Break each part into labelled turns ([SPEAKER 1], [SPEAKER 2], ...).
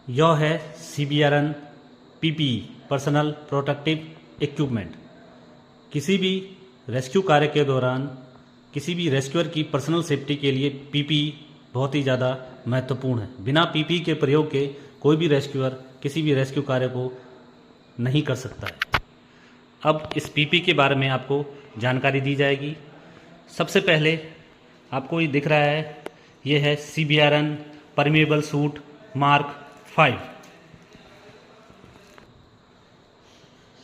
[SPEAKER 1] यह है CBRN PPE personal protective equipment. किसी भी रेस्क्यू कार्य के दौरान किसी भी रेस्क्यूअर की पर्सनल सेफ्टी के लिए PPE बहुत ही ज़्यादा महत्वपूर्ण है। बिना PPE के प्रयोग के कोई भी रेस्क्यूअर किसी भी रेस्क्यू कार्य को नहीं कर सकता है। अब इस PPE के बारे में आपको जानकारी दी जाएगी। सबसे पहले आपको ये दिख रहा है, ये है CBRN परमेबल सूट मार्क 5।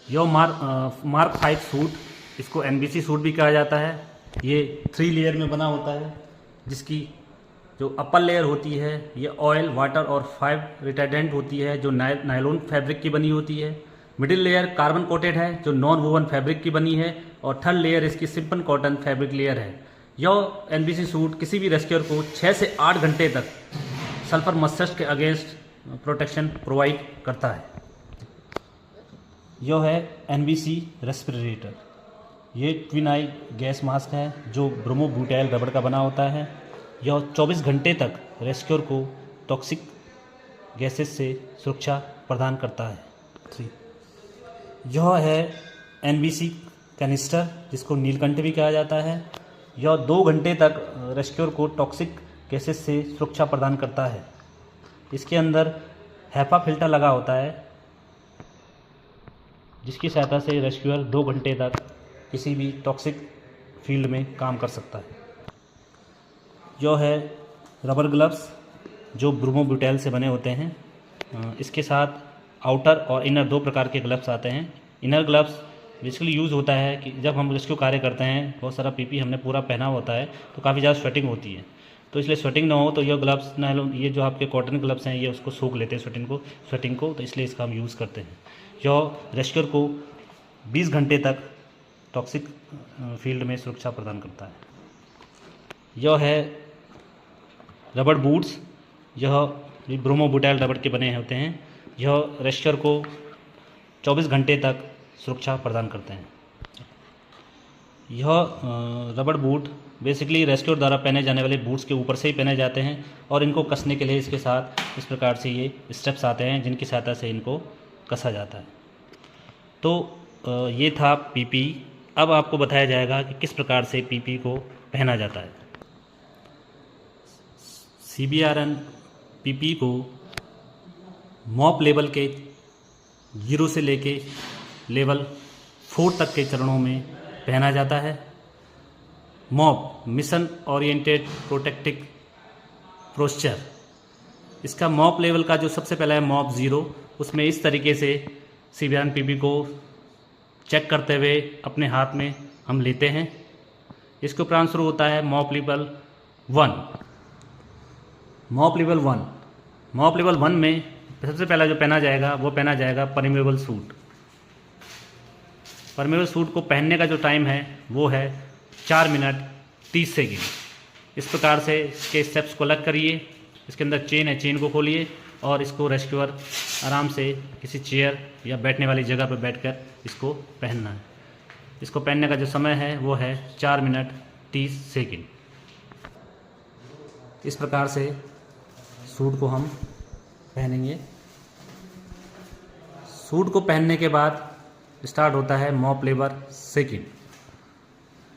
[SPEAKER 1] यह मार्क 5 सूट, इसको NBC सूट भी कहा जाता है। ये 3 लेयर में बना होता है, जिसकी जो अपर लेयर होती है ये ऑयल, वाटर और 5 रिटार्डेंट होती है, जो नायलॉन फैब्रिक की बनी होती है। मिडिल लेयर कार्बन कोटेड है, जो नॉन वोवन फैब्रिक की बनी है। और थर्ड लेयर इसकी सिंपल कॉटन फैब्रिक लेयर है। यह NBC सूट किसी भी रेस्क्यूअर को 6 से 8 घंटे तक सल्फर मस्टर्ड के अगेंस्ट प्रोटेक्शन प्रोवाइड करता है। यह है NBC रेस्पिरेटर। ये ट्विन आई गैस मास्क है, जो ब्रोमोब्यूटाइल रबड़ का बना होता है। यह 24 घंटे तक रेस्क्यूअर को टॉक्सिक गैसेस से सुरक्षा प्रदान करता है। 3 यह है NBC कैनिस्टर, जिसको नीलकंठ भी कहा जाता है। यह 2 घंटे तक रेस्क्यूअर को टॉक्सिक गैसेस से सुरक्षा प्रदान करता है। इसके अंदर हैपा फिल्टर लगा होता है, जिसकी सहायता से रेस्क्यूअर 2 घंटे तक किसी भी टॉक्सिक फील्ड में काम कर सकता है। यह है रबर ग्लव्स, जो ब्रोमोब्यूटाइल से बने होते हैं। इसके साथ आउटर और इनर 2 प्रकार के ग्लव्स आते हैं। इनर ग्लव्स बेसिकली यूज़ होता है कि जब हम रेस्क्यू कार्य करते हैं, बहुत सारा PPE हमने पूरा पहना होता है, तो काफ़ी ज़्यादा स्वेटिंग होती है। तो इसलिए स्वेटिंग ना हो तो यह ग्लव्स ये जो आपके कॉटन ग्लव्स हैं, ये उसको सूख लेते हैं स्वेटिंग को, तो इसलिए इसका हम यूज़ करते हैं। यह रेस्क्यूअर को 20 घंटे तक टॉक्सिक फील्ड में सुरक्षा प्रदान करता है। यह है रबड़ बूट्स। यह ब्रोमोब्यूटाइल रबड़ के बने होते हैं। यह रेस्क्यूअर को 24 घंटे तक सुरक्षा प्रदान करते हैं। यह रबड़ बूट बेसिकली रेस्क्यूअर द्वारा पहने जाने वाले बूट्स के ऊपर से ही पहने जाते हैं, और इनको कसने के लिए इसके साथ इस प्रकार से ये स्टेप्स आते हैं, जिनकी सहायता से इनको कसा जाता है। तो ये था PPE। अब आपको बताया जाएगा कि किस प्रकार से PPE को पहना जाता है। CBRN PPE को मॉप लेवल के 0 से लेके लेवल 4 तक के चरणों में पहना जाता है। Mop mission oriented protective posture. इसका मॉप लेवल का जो सबसे पहला है मॉप 0, उसमें इस तरीके से CBRN PPE को चेक करते हुए अपने हाथ में हम लेते हैं। इसके उपरांत शुरू होता है मॉप लेवल 1। मॉप लेवल 1 में सबसे पहला जो पहना जाएगा वो पहना जाएगा परमेबल सूट। परमेबल सूट को पहनने का जो टाइम है वो है 4 मिनट 30 सेकेंड। इस प्रकार से इसके स्टेप्स को अलग करिए। इसके अंदर चेन है, चेन को खोलिए और इसको रेस्क्यूअर आराम से किसी चेयर या बैठने वाली जगह पर बैठकर इसको पहनना है। इसको पहनने का जो समय है वो है 4 मिनट 30 सेकेंड। इस प्रकार से सूट को हम पहनेंगे। सूट को पहनने के बाद स्टार्ट होता है मॉप लेवल 2।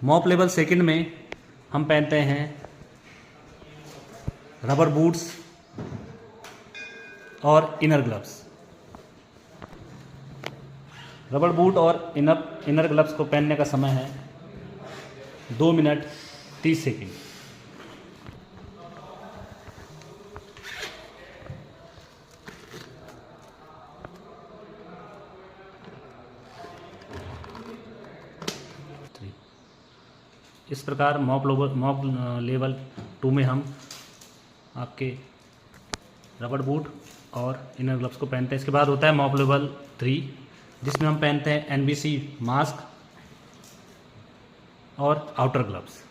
[SPEAKER 1] मॉप लेवल 2 में हम पहनते हैं रबर बूट्स और इनर ग्लव्स। रबर बूट और इनर ग्लव्स को पहनने का समय है 2 मिनट 30 सेकेंड। इस प्रकार मॉप लेवल 2 में हम आपके रबर बूट और इनर ग्लव्स को पहनते हैं। इसके बाद होता है मॉप लेवल 3, जिसमें हम पहनते हैं NBC मास्क और आउटर ग्लव्स।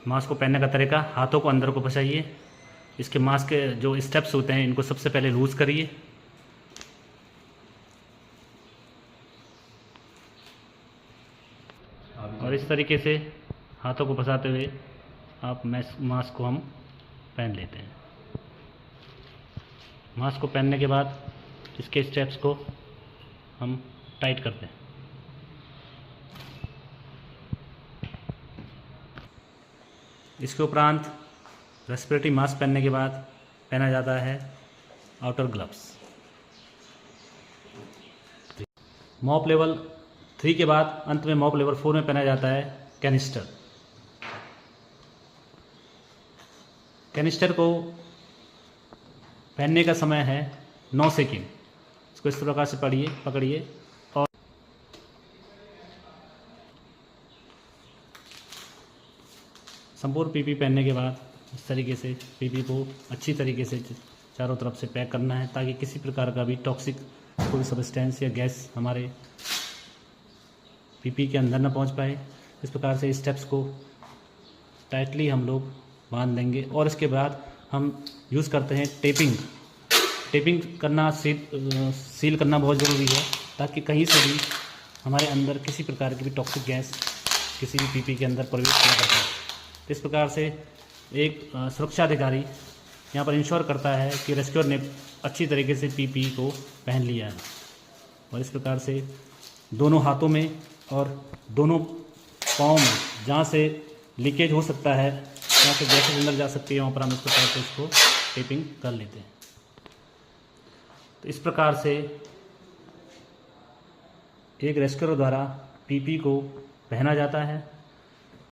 [SPEAKER 1] मास्क को पहनने का तरीका, हाथों को अंदर को फंसाइए। इसके मास्क के जो स्टेप्स होते हैं इनको सबसे पहले लूज करिए। और इस तरीके से हाथों को फंसाते हुए आप मास्क को हम पहन लेते हैं। मास्क को पहनने के बाद इसके स्टेप्स को हम टाइट करते हैं। इसके उपरांत रेस्पिरेटरी मास्क पहनने के बाद पहना जाता है आउटर ग्लव्स। मॉप लेवल 3 के बाद अंत में मॉप लेवल 4 में पहना जाता है कैनिस्टर। कैनिस्टर को पहनने का समय है 9 सेकेंड। इसको इस प्रकार से पकड़िए और संपूर्ण पीपी पहनने के बाद इस तरीके से पीपी को अच्छी तरीके से चारों तरफ से पैक करना है, ताकि किसी प्रकार का भी टॉक्सिक कोई सब्सटेंस या गैस हमारे पीपी के अंदर न पहुंच पाए। इस प्रकार से स्टेप्स को टाइटली हम लोग बांध लेंगे और इसके बाद हम यूज़ करते हैं टेपिंग करना, सील करना बहुत ज़रूरी है, ताकि कहीं से भी हमारे अंदर किसी प्रकार की भी टॉक्सिक गैस किसी भी पीपी के अंदर प्रवेश न कर पाए। इस प्रकार से एक सुरक्षा अधिकारी यहाँ पर इंश्योर करता है कि रेस्क्यूअर ने अच्छी तरीके से पीपी को पहन लिया है, और इस प्रकार से दोनों हाथों में और दोनों पाँव में जहाँ से लीकेज हो सकता है, जहाँ से गैसेज अंदर जा सकती है, वहाँ पर हम इस प्रकार से इसको टेपिंग कर लेते हैं। तो इस प्रकार से एक रेस्क्यूअर द्वारा पीपी को पहना जाता है